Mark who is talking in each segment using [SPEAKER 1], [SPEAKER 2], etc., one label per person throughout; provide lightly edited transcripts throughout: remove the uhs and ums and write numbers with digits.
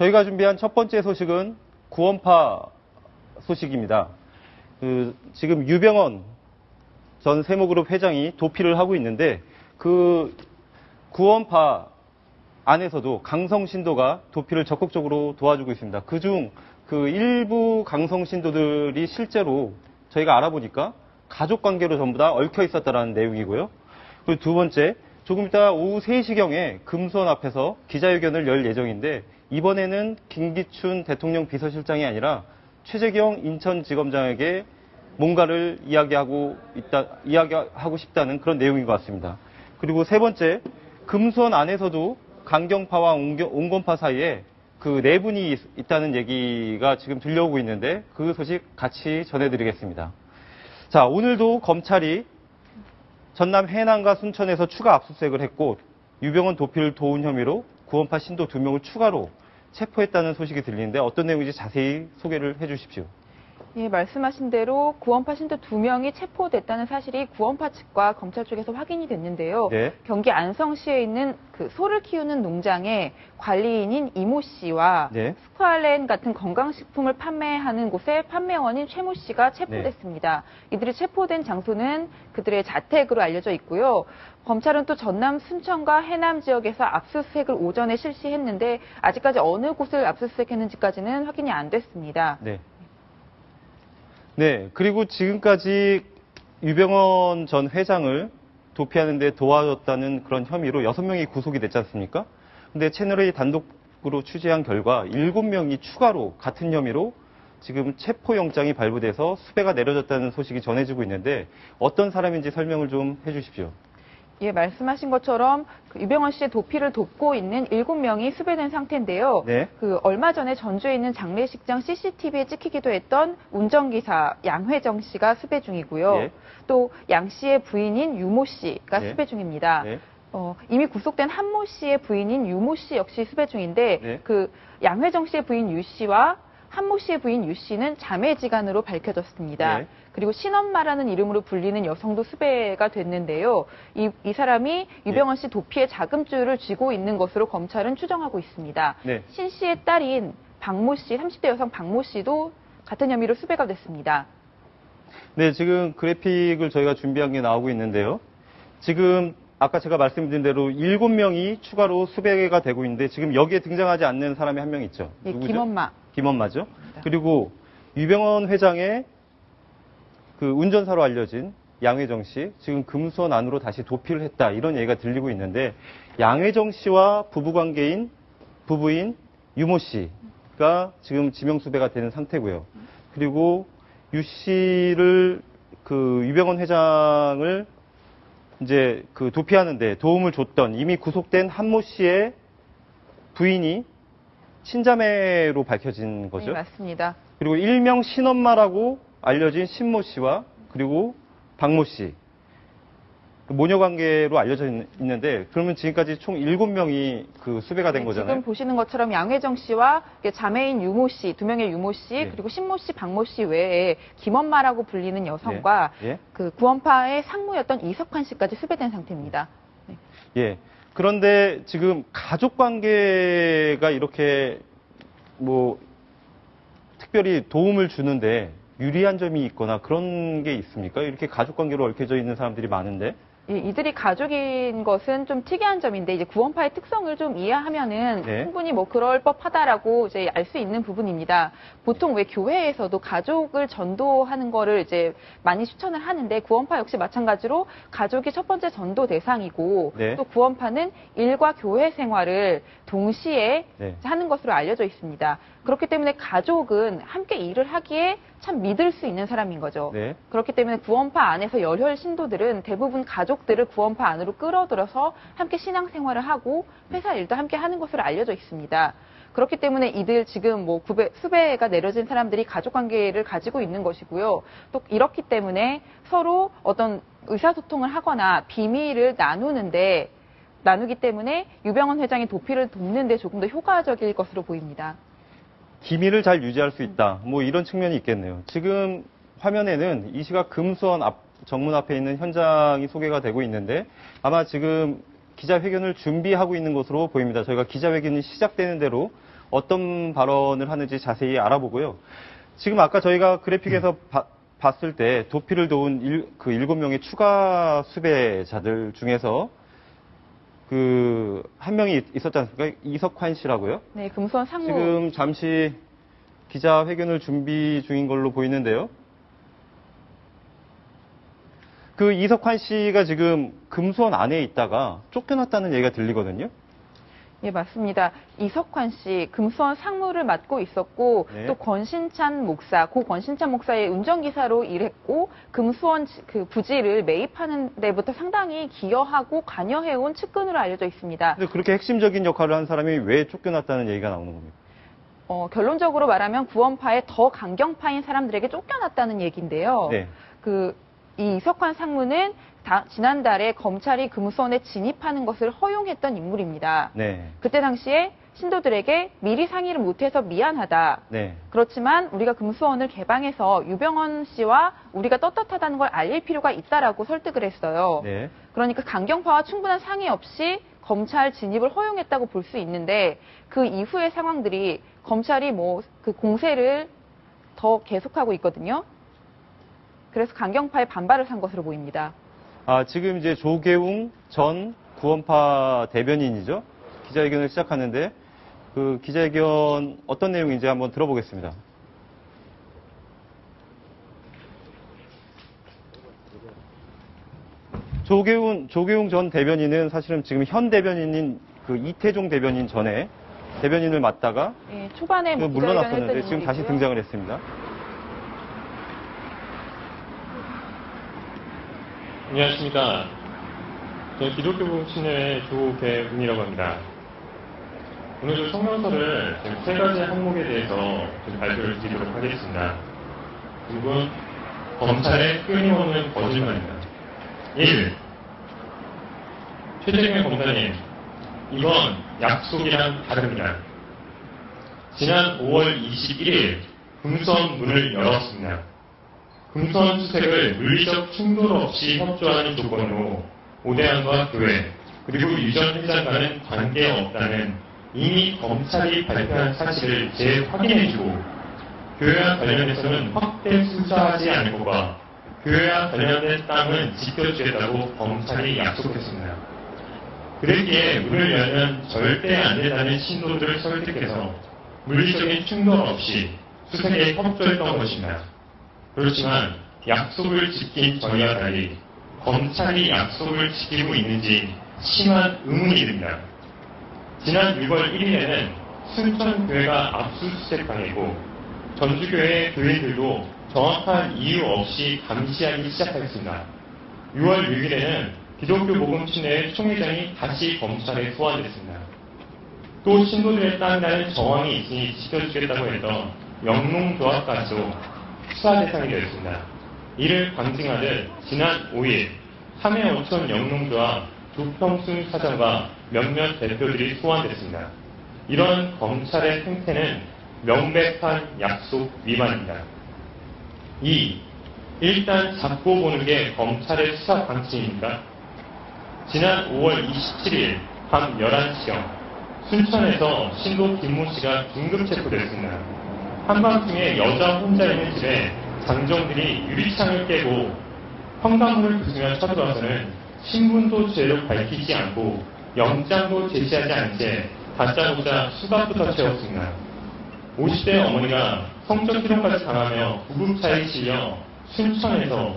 [SPEAKER 1] 저희가 준비한 첫 번째 소식은 구원파 소식입니다. 지금 유병언 전 세모그룹 회장이 도피를 하고 있는데 그 구원파 안에서도 강성신도가 도피를 적극적으로 도와주고 있습니다. 그중 그 일부 강성신도들이 실제로 저희가 알아보니까 가족관계로 전부 다 얽혀 있었다는 내용이고요. 그리고 두 번째, 조금 이따 오후 3시경에 금수원 앞에서 기자회견을 열 예정인데 이번에는 김기춘 대통령 비서실장이 아니라 최재경 인천지검장에게 뭔가를 이야기하고 싶다는 그런 내용인 것 같습니다. 그리고 세 번째, 금수원 안에서도 강경파와 온건파 사이에 그 네 분이 있다는 얘기가 지금 들려오고 있는데 그 소식 같이 전해드리겠습니다. 자, 오늘도 검찰이 전남 해남과 순천에서 추가 압수수색을 했고 유병언 도피를 도운 혐의로 구원파 신도 2명을 추가로 체포했다는 소식이 들리는데 어떤 내용인지 자세히 소개를 해주십시오.
[SPEAKER 2] 예, 말씀하신 대로 구원파 신도 2명이 체포됐다는 사실이 구원파 측과 검찰 쪽에서 확인이 됐는데요.
[SPEAKER 1] 네.
[SPEAKER 2] 경기 안성시에 있는 그 소를 키우는 농장의 관리인인 이모 씨와
[SPEAKER 1] 네.
[SPEAKER 2] 스쿠알렌 같은 건강식품을 판매하는 곳의 판매원인 최모 씨가 체포됐습니다. 네. 이들이 체포된 장소는 그들의 자택으로 알려져 있고요. 검찰은 또 전남 순천과 해남 지역에서 압수수색을 오전에 실시했는데 아직까지 어느 곳을 압수수색했는지까지는 확인이 안 됐습니다.
[SPEAKER 1] 네. 네, 그리고 지금까지 유병언 전 회장을 도피하는 데 도와줬다는 그런 혐의로 6명이 구속이 됐지 않습니까? 근데 채널A 단독으로 취재한 결과 7명이 추가로 같은 혐의로 지금 체포영장이 발부돼서 수배가 내려졌다는 소식이 전해지고 있는데 어떤 사람인지 설명을 좀 해주십시오.
[SPEAKER 2] 예, 말씀하신 것처럼 유병언 씨의 도피를 돕고 있는 7명이 수배된 상태인데요.
[SPEAKER 1] 네.
[SPEAKER 2] 얼마 전에 전주에 있는 장례식장 CCTV에 찍히기도 했던 운전기사 양회정 씨가 수배 중이고요.
[SPEAKER 1] 네.
[SPEAKER 2] 또 양 씨의 부인인 유모 씨가
[SPEAKER 1] 네.
[SPEAKER 2] 수배 중입니다.
[SPEAKER 1] 네.
[SPEAKER 2] 이미 구속된 한모 씨의 부인인 유모 씨 역시 수배 중인데
[SPEAKER 1] 네.
[SPEAKER 2] 그 양회정 씨의 부인 유 씨와 한모 씨의 부인 유 씨는 자매지간으로 밝혀졌습니다.
[SPEAKER 1] 네.
[SPEAKER 2] 그리고 신엄마라는 이름으로 불리는 여성도 수배가 됐는데요. 이 사람이 유병언 씨 도피의 자금줄을 쥐고 있는 것으로 검찰은 추정하고 있습니다.
[SPEAKER 1] 네.
[SPEAKER 2] 신 씨의 딸인 박모 씨, 30대 여성 박모 씨도 같은 혐의로 수배가 됐습니다.
[SPEAKER 1] 네, 지금 그래픽을 저희가 준비한 게 나오고 있는데요. 지금 아까 제가 말씀드린 대로 7명이 추가로 수배가 되고 있는데 지금 여기에 등장하지 않는 사람이 한 명 있죠.
[SPEAKER 2] 예,
[SPEAKER 1] 누구죠?
[SPEAKER 2] 김엄마.
[SPEAKER 1] 김엄마죠. 그리고 유병언 회장의 그 운전사로 알려진 양회정 씨, 지금 금수원 안으로 다시 도피를 했다 이런 얘기가 들리고 있는데 양회정 씨와 부부관계인 부부인 유모 씨가 지금 지명수배가 되는 상태고요. 그리고 유 씨를 그 유병언 회장을 이제 그 도피하는데 도움을 줬던 이미 구속된 한모 씨의 부인이 친자매로 밝혀진 거죠.
[SPEAKER 2] 네, 맞습니다.
[SPEAKER 1] 그리고 일명 신엄마라고 알려진 신모 씨와 그리고 박모 씨 모녀 관계로 알려져 있는데 그러면 지금까지 총 7명이 그 수배가 된 거잖아요.
[SPEAKER 2] 지금 보시는 것처럼 양회정 씨와 자매인 유모 씨, 2명의 유모 씨,
[SPEAKER 1] 네.
[SPEAKER 2] 그리고 신모 씨, 박모 씨 외에 김엄마라고 불리는 여성과
[SPEAKER 1] 네.
[SPEAKER 2] 그 구원파의 상무였던 이석환 씨까지 수배된 상태입니다. 네.
[SPEAKER 1] 예. 그런데 지금 가족 관계가 이렇게 뭐 특별히 도움을 주는데 유리한 점이 있거나 그런 게 있습니까? 이렇게 가족 관계로 얽혀져 있는 사람들이 많은데.
[SPEAKER 2] 이들이 가족인 것은 좀 특이한 점인데 이제 구원파의 특성을 좀 이해하면은
[SPEAKER 1] 네.
[SPEAKER 2] 충분히 뭐 그럴 법하다라고 이제 알 수 있는 부분입니다. 보통 왜 교회에서도 가족을 전도하는 거를 이제 많이 추천을 하는데 구원파 역시 마찬가지로 가족이 첫 번째 전도 대상이고
[SPEAKER 1] 네.
[SPEAKER 2] 또 구원파는 일과 교회 생활을 동시에
[SPEAKER 1] 네.
[SPEAKER 2] 하는 것으로 알려져 있습니다. 그렇기 때문에 가족은 함께 일을 하기에 참 믿을 수 있는 사람인 거죠.
[SPEAKER 1] 네.
[SPEAKER 2] 그렇기 때문에 구원파 안에서 열혈 신도들은 대부분 가족들을 구원파 안으로 끌어들여서 함께 신앙생활을 하고 회사 일도 함께 하는 것으로 알려져 있습니다. 그렇기 때문에 이들 지금 뭐 수배가 내려진 사람들이 가족관계를 가지고 있는 것이고요. 또 이렇기 때문에 서로 어떤 의사소통을 하거나 비밀을 나누기 때문에 유병언 회장이 도피를 돕는 데 조금 더 효과적일 것으로 보입니다.
[SPEAKER 1] 기밀을 잘 유지할 수 있다. 뭐 이런 측면이 있겠네요. 지금 화면에는 이 시각 금수원 정문 앞에 있는 현장이 소개가 되고 있는데 아마 지금 기자회견을 준비하고 있는 것으로 보입니다. 저희가 기자회견이 시작되는 대로 어떤 발언을 하는지 자세히 알아보고요. 지금 아까 저희가 그래픽에서 봤을 때 도피를 도운 그 7명의 추가 수배자들 중에서 그 한 명이 있었지 않습니까? 이석환 씨라고요?
[SPEAKER 2] 네, 금수원 상무.
[SPEAKER 1] 지금 잠시 기자회견을 준비 중인 걸로 보이는데요. 그 이석환 씨가 지금 금수원 안에 있다가 쫓겨났다는 얘기가 들리거든요.
[SPEAKER 2] 예, 맞습니다. 이석환 씨, 금수원 상무를 맡고 있었고,
[SPEAKER 1] 네.
[SPEAKER 2] 또 권신찬 목사, 고 권신찬 목사의 운전기사로 일했고, 금수원 그 부지를 매입하는 데부터 상당히 기여하고 관여해온 측근으로 알려져 있습니다.
[SPEAKER 1] 근데 그렇게 핵심적인 역할을 한 사람이 왜 쫓겨났다는 얘기가 나오는 겁니까?
[SPEAKER 2] 결론적으로 말하면 구원파의 더 강경파인 사람들에게 쫓겨났다는 얘기인데요.
[SPEAKER 1] 네.
[SPEAKER 2] 이 이석환 상무는 지난달에 검찰이 금수원에 진입하는 것을 허용했던 인물입니다.
[SPEAKER 1] 네.
[SPEAKER 2] 그때 당시에 신도들에게 미리 상의를 못해서 미안하다.
[SPEAKER 1] 네.
[SPEAKER 2] 그렇지만 우리가 금수원을 개방해서 유병헌 씨와 우리가 떳떳하다는 걸 알릴 필요가 있다라고 설득을 했어요.
[SPEAKER 1] 네.
[SPEAKER 2] 그러니까 강경파와 충분한 상의 없이 검찰 진입을 허용했다고 볼 수 있는데 그 이후의 상황들이 검찰이 그 공세를 더 계속하고 있거든요. 그래서 강경파의 반발을 산 것으로 보입니다.
[SPEAKER 1] 지금 이제 조계웅 전 구원파 대변인이죠. 기자회견을 시작하는데 그 기자회견 어떤 내용인지 한번 들어보겠습니다. 조계웅 전 대변인은 사실은 지금 현 대변인인 그 이태종 대변인 전에 대변인을 맡다가
[SPEAKER 2] 예, 초반에
[SPEAKER 1] 물러났었는데 지금 다시 등장을 했습니다.
[SPEAKER 3] 안녕하십니까. 저는 기독교부 친례의 조계웅이라고 합니다. 오늘 저 성명서를 지금 3가지 항목에 대해서 좀 발표를 드리도록 하겠습니다. 그리고 검찰의 끊임없는 거짓말입니다. 1. 최재경 검사님, 이건 약속이랑 다릅니다. 지난 5월 21일 금수원 문을 열었습니다. 금수원 수색을 물리적 충돌 없이 협조하는 조건으로 오대양과 교회 그리고 유전 회장과는 관계없다는 이미 검찰이 발표한 사실을 재확인해주고 교회와 관련해서는 확대 수사하지 않을 것과 교회와 관련된 땅은 지켜주겠다고 검찰이 약속했습니다. 그랬기에 문을 열면 절대 안 된다는 신도들을 설득해서 물리적인 충돌 없이 수색에 협조했던 것입니다. 그렇지만 약속을 지킨 저희와 달리 검찰이 약속을 지키고 있는지 심한 의문이 듭니다. 지난 6월 1일에는 순천교회가 압수수색당했고 전주교회 교인들도 정확한 이유 없이 감시하기 시작했습니다. 6월 6일에는 기독교 복음친례의 총회장이 다시 검찰에 소환됐습니다. 또 신도들의 땅이라는 정황이 있으니 지켜주겠다고 했던 영농조합까지도 수사 대상이 되었습니다. 이를 강증하듯 지난 5일 3회 어촌 영농조합 조평순 사장과 몇몇 대표들이 소환됐습니다. 이런 검찰의 행태는 명백한 약속 위반입니다. 2. 일단 잡고 보는 게 검찰의 수사 방침입니다. 지난 5월 27일 밤 11시경 순천에서 신도 김모 씨가 긴급 체포됐습니다. 한밤중에 여자 혼자 있는 집에 장정들이 유리창을 깨고 현관문을 부수며 쳐들어와서는 신분도 제대로 밝히지 않고 영장도 제시하지 않은 채 다짜고짜 수갑부터 채웠습니다. 50대 어머니가 성적 희롱까지 당하며 구급차에 실려 순천에서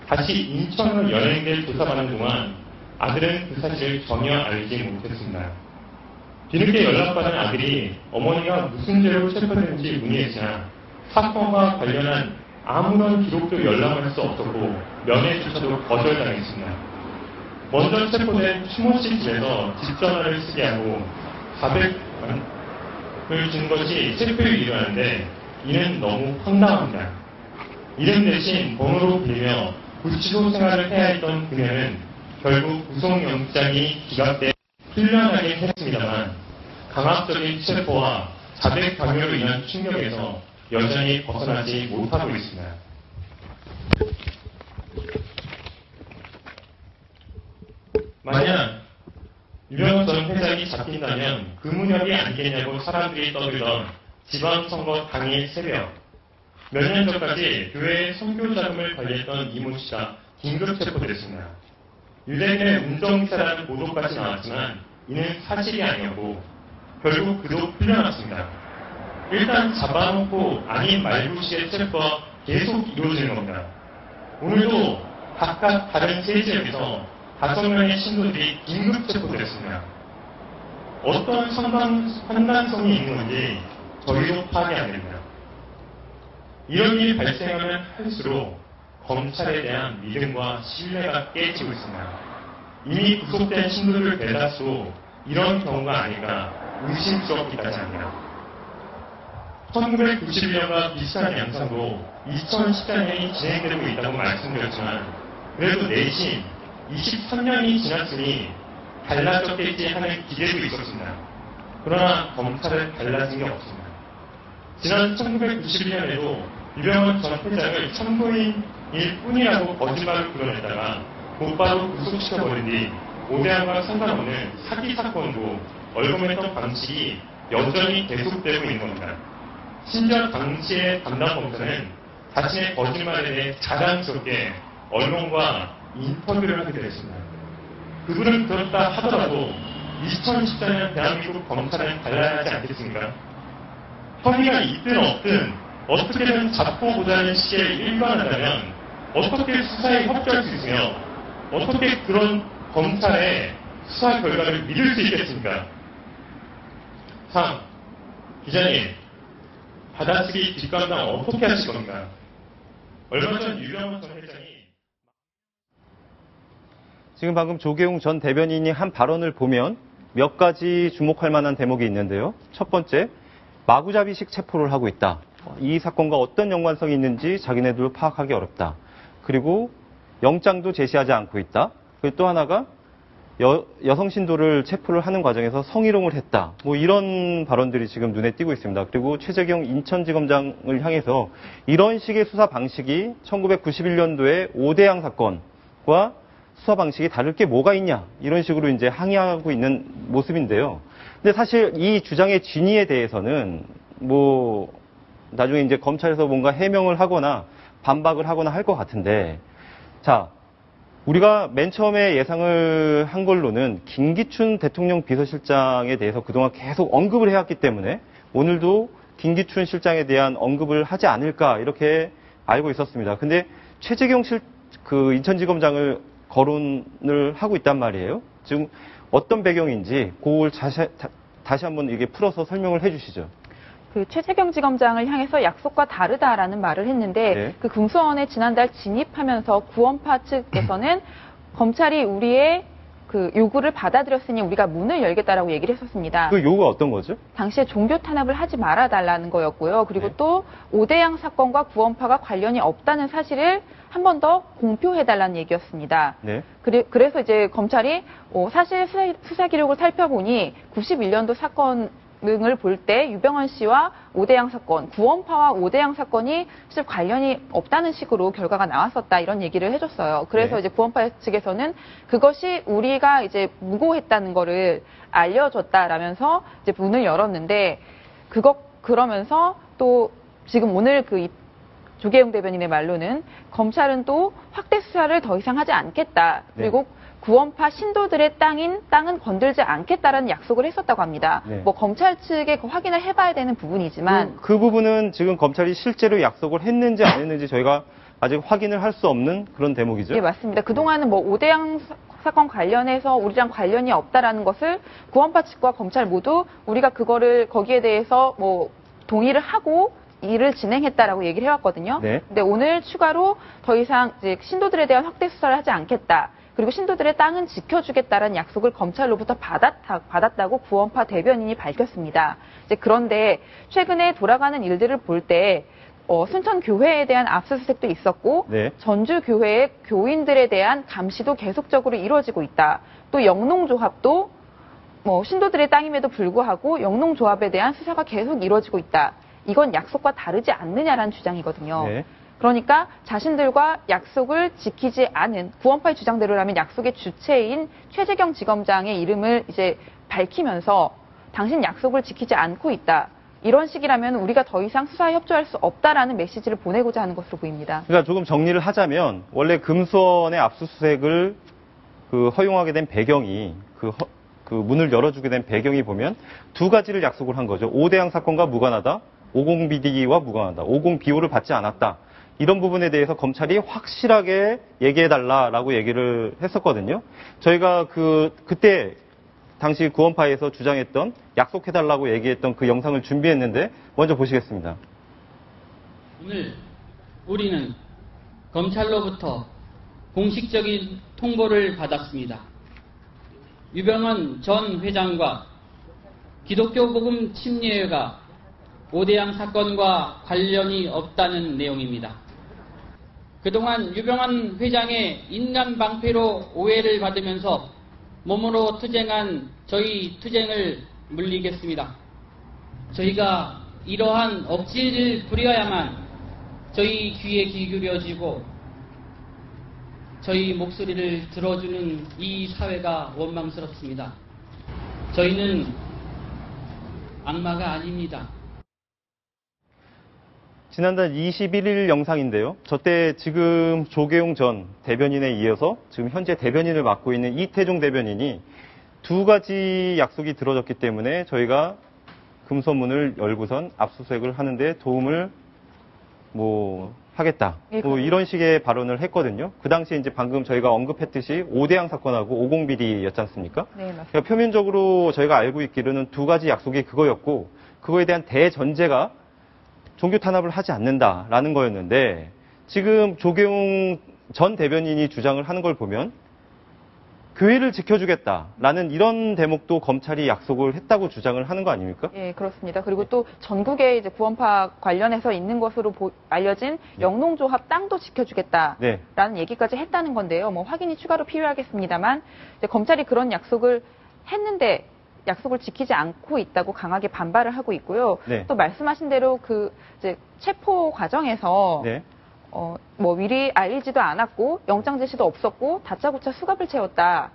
[SPEAKER 3] 다시 인천으로 연행될 조사받는 동안 아들은 그 사실을 전혀 알지 못했습니다. 뒤늦게 연락받은 아들이 어머니가 무슨 죄로 체포됐는지 문의했으나 사건과 관련한 아무런 기록도 연락할 수 없었고 면회조차도 거절당했습니다. 먼저 체포된 추모 씨 집에서 집 전화를 쓰게 하고 400원을 준 것이 체포에 이르는데 이는 너무 황당합니다. 이름 대신 번호로 빌며 구치소 생활을 해야 했던 그녀는 결국 구속영장이 기각돼 풀려나긴 했습니다만 강압적인 체포와 자백 강요로 인한 충격에서 여전히 벗어나지 못하고 있습니다. 만약 유병헌 전 회장이 잡힌다면 그 무렵이 아니겠냐고 사람들이 떠들던 지방선거 당일 새벽, 몇 년 전까지 교회 선교 자금을 관리했던 이모 씨가 긴급 체포됐습니다. 유대인의 운전기사라는 보도까지 나왔지만 이는 사실이 아니었고 결국 그도 풀려났습니다. 일단 잡아놓고 아닌 말구식의 체포가 계속 이루어지는 겁니다. 오늘도 각각 다른 세 지역에서 5명의 신도들이 긴급 체포됐습니다. 어떤 판단성이 있는 건지 저희도 파악이 안 됩니다. 이런 일이 발생하면 할수록 검찰에 대한 믿음과 신뢰가 깨지고 있습니다. 이미 구속된 신도들 대다수 이런 경우가 아닐까 의심스럽기까지 합니다. 1991년과 비슷한 양상도 2014년이 진행되고 있다고 말씀드렸지만 그래도 내심 23년이 지났으니 달라졌겠지 하는 기대도 있었습니다. 그러나 검찰은 달라진 게 없습니다. 지난 1991년에도 유병헌 전 회장을 참고인일 뿐이라고 거짓말을 불어냈다가 곧바로 구속시켜버린 뒤 오대양과 상관없는 사기 사건도 얼검했던 방식이 여전히 계속되고 있는 겁니다. 심지어 당시의 담당 검사는 자신의 거짓말에 대해 자랑스럽게 언론과 인터뷰를 하기도 했습니다. 그분은 그렇다 하더라도 2014년 대한민국 검찰은 달라야 하지 않겠습니까? 혐의가 있든 없든 어떻게든 잡고보자는 시기에 일관한다면 어떻게 수사에 협조할 수 있으며 어떻게 그런 검찰의 수사 결과를 믿을 수 있겠습니까? 3. 기자님, 받아쓰기 뒷감당 어떻게 하실 겁니까? 얼마 전 유병헌 전 회장이
[SPEAKER 1] 지금 방금 조계웅 전 대변인이 한 발언을 보면 몇 가지 주목할 만한 대목이 있는데요. 첫 번째, 마구잡이식 체포를 하고 있다. 이 사건과 어떤 연관성이 있는지 자기네들도 파악하기 어렵다. 그리고 영장도 제시하지 않고 있다. 그리고 또 하나가 여성 신도를 체포를 하는 과정에서 성희롱을 했다. 뭐 이런 발언들이 지금 눈에 띄고 있습니다. 그리고 최재경 인천지검장을 향해서 이런 식의 수사 방식이 1991년도에 오대양 사건과 수사 방식이 다를 게 뭐가 있냐. 이런 식으로 이제 항의하고 있는 모습인데요. 근데 사실 이 주장의 진위에 대해서는 뭐 나중에 이제 검찰에서 뭔가 해명을 하거나 반박을 하거나 할 것 같은데, 자, 우리가 맨 처음에 예상을 한 걸로는 김기춘 대통령 비서실장에 대해서 그동안 계속 언급을 해왔기 때문에 오늘도 김기춘 실장에 대한 언급을 하지 않을까 이렇게 알고 있었습니다. 근데 최재경 인천지검장을 거론을 하고 있단 말이에요. 지금 어떤 배경인지 그걸 다시 한번 이게 풀어서 설명을 해주시죠.
[SPEAKER 2] 그 최재경 지검장을 향해서 약속과 다르다라는 말을 했는데
[SPEAKER 1] 네.
[SPEAKER 2] 그 금수원에 지난달 진입하면서 구원파 측에서는 검찰이 우리의 그 요구를 받아들였으니 우리가 문을 열겠다라고 얘기를 했었습니다.
[SPEAKER 1] 그 요구가 어떤 거죠?
[SPEAKER 2] 당시에 종교 탄압을 하지 말아달라는 거였고요. 그리고
[SPEAKER 1] 네.
[SPEAKER 2] 또 오대양 사건과 구원파가 관련이 없다는 사실을 한 번 더 공표해달라는 얘기였습니다.
[SPEAKER 1] 네.
[SPEAKER 2] 그래서 이제 검찰이 사실 수사 기록을 살펴보니 91년도 사건 을 볼 때 유병헌 씨와 오대양 사건, 구원파와 오대양 사건이 실제 관련이 없다는 식으로 결과가 나왔었다 이런 얘기를 해줬어요. 그래서
[SPEAKER 1] 네.
[SPEAKER 2] 이제 구원파 측에서는 그것이 우리가 이제 무고했다는 거를 알려줬다라면서 이제 문을 열었는데 그러면서 또 지금 오늘 그 조계웅 대변인의 말로는 검찰은 또 확대 수사를 더 이상 하지 않겠다. 그리고 구원파 신도들의 땅은 건들지 않겠다라는 약속을 했었다고 합니다.
[SPEAKER 1] 네.
[SPEAKER 2] 뭐 검찰 측에 확인을 해봐야 되는 부분이지만
[SPEAKER 1] 그 부분은 지금 검찰이 실제로 약속을 했는지 안 했는지 저희가 아직 확인을 할 수 없는 그런 대목이죠.
[SPEAKER 2] 예, 맞습니다. 그동안은 뭐 오대양 사건 관련해서 우리랑 관련이 없다라는 것을 구원파 측과 검찰 모두 우리가 거기에 대해서 뭐 동의를 하고 일을 진행했다라고 얘기를 해왔거든요.
[SPEAKER 1] 네.
[SPEAKER 2] 근데 오늘 추가로 더 이상 이제 신도들에 대한 확대 수사를 하지 않겠다. 그리고 신도들의 땅은 지켜주겠다라는 약속을 검찰로부터 받았다고 구원파 대변인이 밝혔습니다. 이제 그런데 최근에 돌아가는 일들을 볼 때 순천 교회에 대한 압수수색도 있었고
[SPEAKER 1] 네.
[SPEAKER 2] 전주 교회의 교인들에 대한 감시도 계속적으로 이루어지고 있다. 또 영농조합도 신도들의 땅임에도 불구하고 영농조합에 대한 수사가 계속 이루어지고 있다. 이건 약속과 다르지 않느냐라는 주장이거든요.
[SPEAKER 1] 네.
[SPEAKER 2] 그러니까 자신들과 약속을 지키지 않은 구원파의 주장대로라면 약속의 주체인 최재경 지검장의 이름을 이제 밝히면서 당신 약속을 지키지 않고 있다. 이런 식이라면 우리가 더 이상 수사에 협조할 수 없다라는 메시지를 보내고자 하는 것으로 보입니다.
[SPEAKER 1] 그러니까 조금 정리를 하자면 원래 금수원의 압수수색을 허용하게 된 배경이 그 문을 열어주게 된 배경이 보면 두 가지를 약속을 한 거죠. 오대양 사건과 무관하다. 50BD와 무관하다. 50BO를 받지 않았다. 이런 부분에 대해서 검찰이 확실하게 얘기해달라라고 얘기를 했었거든요. 저희가 그때 당시 구원파에서 주장했던 약속해달라고 얘기했던 그 영상을 준비했는데 먼저 보시겠습니다.
[SPEAKER 4] 오늘 우리는 검찰로부터 공식적인 통보를 받았습니다. 유병헌 전 회장과 기독교 복음 침례회가 오대양 사건과 관련이 없다는 내용입니다. 그동안 유병헌 회장의 인간 방패로 오해를 받으면서 몸으로 투쟁한 저희 투쟁을 물리겠습니다. 저희가 이러한 억지를 부려야만 저희 귀에 귀 기울여지고 저희 목소리를 들어주는 이 사회가 원망스럽습니다. 저희는 악마가 아닙니다.
[SPEAKER 1] 지난달 21일 영상인데요. 저때 지금 조계용 전 대변인에 이어서 지금 현재 대변인을 맡고 있는 이태종 대변인이 두 가지 약속이 들어졌기 때문에 저희가 금서문을 열고선 압수수색을 하는데 도움을 하겠다. 이런 식의 발언을 했거든요. 그 당시에 이제 방금 저희가 언급했듯이 오대양 사건하고 50비리였지 않습니까?
[SPEAKER 2] 네, 맞습니다.
[SPEAKER 1] 그러니까 표면적으로 저희가 알고 있기로는 두 가지 약속이 그거였고 그거에 대한 대전제가 종교 탄압을 하지 않는다라는 거였는데 지금 조계용 전 대변인이 주장을 하는 걸 보면 교회를 지켜주겠다라는 이런 대목도 검찰이 약속을 했다고 주장을 하는 거 아닙니까?
[SPEAKER 2] 예, 그렇습니다. 그리고 또 전국에 이제 구원파 관련해서 있는 것으로 알려진 영농조합 땅도 지켜주겠다라는
[SPEAKER 1] 네.
[SPEAKER 2] 얘기까지 했다는 건데요. 확인이 추가로 필요하겠습니다만 이제 검찰이 그런 약속을 했는데 약속을 지키지 않고 있다고 강하게 반발을 하고 있고요.
[SPEAKER 1] 네.
[SPEAKER 2] 또 말씀하신 대로 이제 체포 과정에서
[SPEAKER 1] 네.
[SPEAKER 2] 미리 알리지도 않았고 영장 제시도 없었고 다짜고짜 수갑을 채웠다.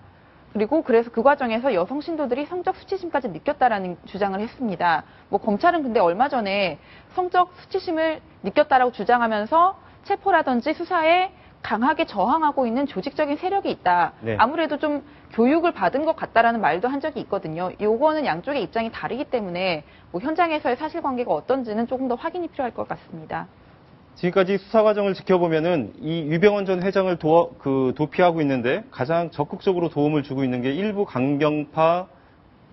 [SPEAKER 2] 그리고 그래서 그 과정에서 여성 신도들이 성적 수치심까지 느꼈다라는 주장을 했습니다. 검찰은 근데 얼마 전에 성적 수치심을 느꼈다라고 주장하면서 체포라든지 수사에 강하게 저항하고 있는 조직적인 세력이 있다.
[SPEAKER 1] 네.
[SPEAKER 2] 아무래도 좀 교육을 받은 것 같다라는 말도 한 적이 있거든요. 요거는 양쪽의 입장이 다르기 때문에 현장에서의 사실관계가 어떤지는 조금 더 확인이 필요할 것 같습니다.
[SPEAKER 1] 지금까지 수사 과정을 지켜보면은 이 유병헌 전 회장을 도피하고 있는데 가장 적극적으로 도움을 주고 있는 게 일부 강경파,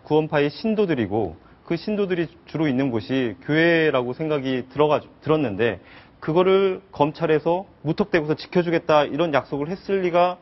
[SPEAKER 1] 구원파의 신도들이고 그 신도들이 주로 있는 곳이 교회라고 생각이 들었는데 그거를 검찰에서 무턱대고서 지켜주겠다 이런 약속을 했을 리가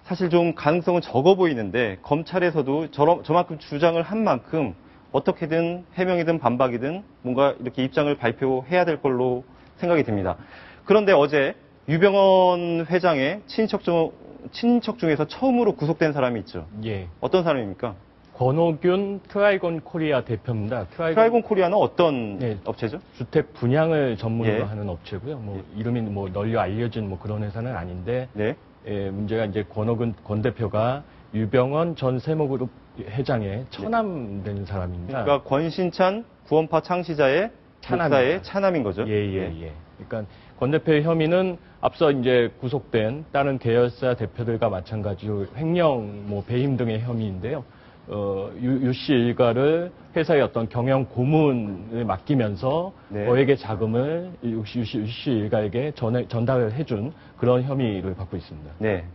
[SPEAKER 1] 사실 좀 가능성은 적어 보이는데 검찰에서도 저만큼 주장을 한 만큼 어떻게든 해명이든 반박이든 뭔가 이렇게 입장을 발표해야 될 걸로 생각이 듭니다. 그런데 어제 유병헌 회장의 친척 중에서 처음으로 구속된 사람이 있죠.
[SPEAKER 5] 예.
[SPEAKER 1] 어떤 사람입니까?
[SPEAKER 5] 권호균 트라이건 코리아 대표입니다.
[SPEAKER 1] 트라이건 코리아는 어떤
[SPEAKER 5] 네.
[SPEAKER 1] 업체죠?
[SPEAKER 5] 주택 분양을 전문으로
[SPEAKER 1] 예.
[SPEAKER 5] 하는 업체고요. 이름이 널리 알려진 그런 회사는 아닌데
[SPEAKER 1] 네.
[SPEAKER 5] 문제가 이제 권호균 대표가 유병헌 전 세모그룹 회장의 처남된 사람입니다.
[SPEAKER 1] 그러니까 권신찬 구원파 창시자의 목사의 차남인 거죠.
[SPEAKER 5] 예. 그러니까 권 대표의 혐의는 앞서 이제 구속된 다른 계열사 대표들과 마찬가지로 횡령, 배임 등의 혐의인데요. 유 씨 일가를 회사의 어떤 경영 고문을 맡기면서
[SPEAKER 1] 네.
[SPEAKER 5] 거액의 자금을 유 씨 일가에게 전달을 해준 그런 혐의를 받고 있습니다.
[SPEAKER 1] 네.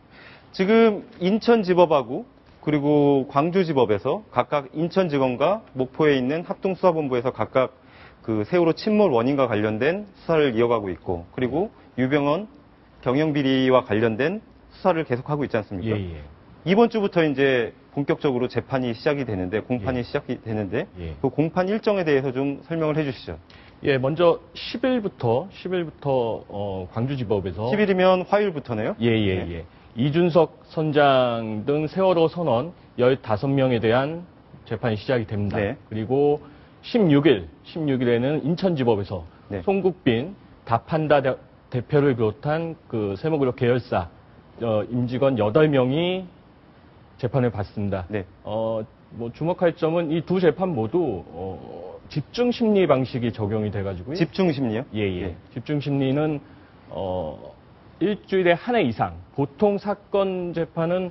[SPEAKER 1] 지금 인천지법하고 그리고 광주지법에서 각각 인천지검과 목포에 있는 합동수사본부에서 각각 그 세월호 침몰 원인과 관련된 수사를 이어가고 있고 그리고 유병헌 경영비리와 관련된 수사를 계속하고 있지 않습니까?
[SPEAKER 5] 예.
[SPEAKER 1] 이번 주부터 이제 본격적으로 재판이 시작이 되는데 공판이
[SPEAKER 5] 예.
[SPEAKER 1] 시작이 되는데
[SPEAKER 5] 예.
[SPEAKER 1] 그 공판 일정에 대해서 좀 설명을 해주시죠.
[SPEAKER 5] 예, 먼저 10일부터 광주지법에서
[SPEAKER 1] 10일이면 화요일부터네요.
[SPEAKER 5] 예. 이준석 선장 등 세월호 선원 15명에 대한 재판이 시작이 됩니다.
[SPEAKER 1] 네.
[SPEAKER 5] 그리고 16일에는 인천지법에서
[SPEAKER 1] 네.
[SPEAKER 5] 송국빈, 다판다 대표를 비롯한 그 세무그룹 계열사 임직원 8명이 재판을 받습니다.
[SPEAKER 1] 네.
[SPEAKER 5] 뭐 주목할 점은 이 두 재판 모두 집중 심리 방식이 적용이 돼가지고요.
[SPEAKER 1] 집중 심리요?
[SPEAKER 5] 예. 집중 심리는 일주일에 한 회 이상. 보통 사건 재판은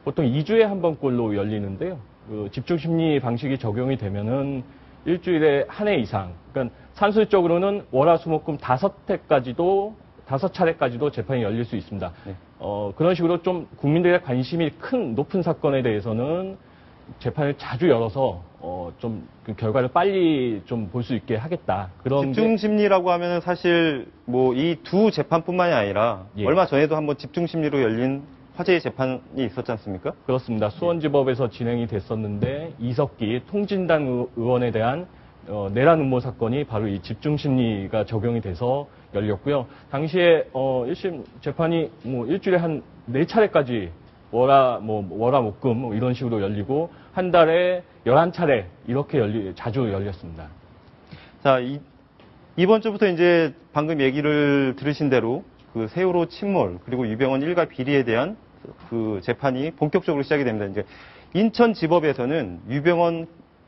[SPEAKER 5] 보통 2주에 한 번꼴로 열리는데요. 그 집중 심리 방식이 적용이 되면은 일주일에 한 회 이상. 그러니까 산술적으로는 월화수목금 5차례까지도 재판이 열릴 수 있습니다.
[SPEAKER 1] 네.
[SPEAKER 5] 그런 식으로 좀 국민들의 관심이 높은 사건에 대해서는 재판을 자주 열어서 좀 그 결과를 빨리 좀 볼 수 있게 하겠다. 그런
[SPEAKER 1] 집중 심리라고 하면은 사실 뭐 이 두 재판뿐만이 아니라
[SPEAKER 5] 예.
[SPEAKER 1] 얼마 전에도 한번 집중 심리로 열린 화재의 재판이 있었지 않습니까?
[SPEAKER 5] 그렇습니다. 수원지법에서 진행이 됐었는데 이석기 통진당 의원에 대한 내란 음모 사건이 바로 이 집중 심리가 적용이 돼서 열렸고요. 당시에 1심 재판이 뭐 일주일에 한 4차례까지 월화목금 뭐 이런 식으로 열리고 한 달에 11차례 이렇게 자주 열렸습니다.
[SPEAKER 1] 자, 이번 주부터 이제 방금 얘기를 들으신 대로 그 세월호 침몰 그리고 유병헌 일가 비리에 대한 그 재판이 본격적으로 시작이 됩니다. 이제 인천지법에서는 유병헌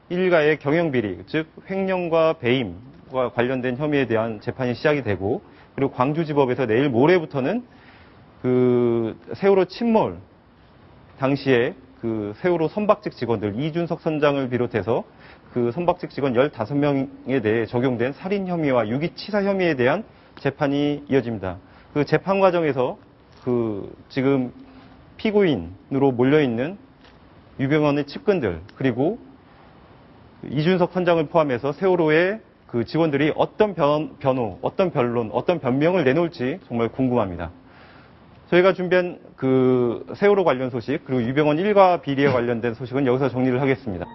[SPEAKER 1] 일가의 경영비리, 즉 횡령과 배임과 관련된 혐의에 대한 재판이 시작이 되고, 그리고 광주지법에서 내일 모레부터는 그 세월호 침몰 당시에 그 세월호 선박직 직원들 이준석 선장을 비롯해서 그 선박직 직원 15명에 대해 적용된 살인 혐의와 유기치사 혐의에 대한 재판이 이어집니다. 그 재판 과정에서 그 지금 피고인으로 몰려있는 유병헌의 측근들 그리고 이준석 선장을 포함해서 세월호의 그 직원들이 어떤 변호, 어떤 변론, 어떤 변명을 내놓을지 정말 궁금합니다. 저희가 준비한 그 세월호 관련 소식 그리고 유병헌 일가 비리에 관련된 소식은 여기서 정리를 하겠습니다.